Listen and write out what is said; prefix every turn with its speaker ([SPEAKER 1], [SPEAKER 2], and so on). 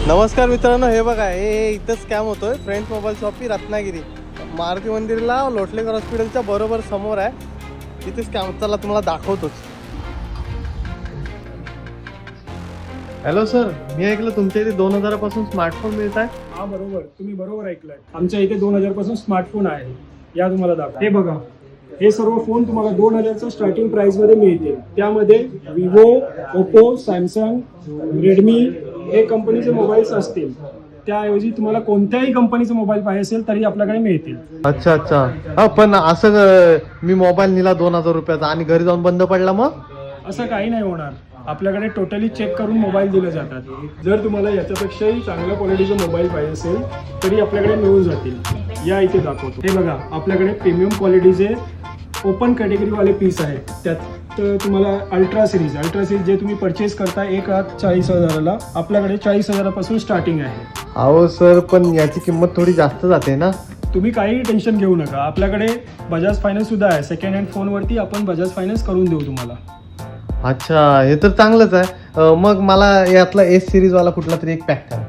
[SPEAKER 1] नमस्कार मित्रांनो, हे बघा हे इथं स्कॅम होतोय. Friends mobile shoppe Ratnagiri Maruti मंदिरला लोटलेकर हॉस्पिटलच्या बरोबर समोर आहे. तिथे स्कॅम. चला तुम्हाला दाखवतोच. हॅलो सर, मी ऐकलं तुमच्या इथे 2000 पासून स्मार्टफोन मिळत आहे.
[SPEAKER 2] हा बरोबर, तुम्ही बरोबर ऐकलंय. आमच्या इथे 2000 पासून स्मार्टफोन आहे. या तुम्हाला दाखवा. हे बघा, हे सर्व फोन तुम्हाला 2000च्या स्टार्टिंग प्राइस मध्ये मिळतील. त्यामध्ये विवो, ओप्पो, सॅमसंग, रेडमी हे कंपनीचे मोबाईल्स असतील. त्याऐवजी तुम्हाला कोणत्याही कंपनीचे मोबाईल पाहिजे असेल तरी आपल्याकडे मिळतील.
[SPEAKER 1] अच्छा अच्छा. हा पण असं मी मोबाईल नेला 2000 रुपयाचा आणि घरी जाऊन बंद पडला मग?
[SPEAKER 2] असं काही नाही होणार. आपल्याकडे टोटली चेक करून मोबाईल दिले जातात. जर तुम्हाला याच्यापेक्षाही चांगल्या क्वालिटीचा मोबाईल पाहिजे असेल तरी आपल्याकडे मिळून जातील. या इथे दाखवतो. हे बघा, आपल्याकडे प्रीमियम क्वालिटीचे ओपन कॅटेगरीवाले पीस आहेत. त्यात तुम्हाला अल्ट्रा सिरीज जे तुम्ही परचेस करता 1,40,000ला, आपल्याकडे 40,000 पासून स्टार्टिंग आहे.
[SPEAKER 1] अहो सर, पण याची किंमत थोडी जास्त जाते ना.
[SPEAKER 2] तुम्ही काही टेन्शन घेऊ नका. आपल्याकडे बजाज फायनान्स सुद्धा आहे. सेकंड हँड फोनवरती आपण बजाज फायनान्स करून देऊ तुम्हाला.
[SPEAKER 1] अच्छा, हे तर चांगलंच आहे. मग मला यातला S सिरीज वाला कुठला तरी एक पॅक करा.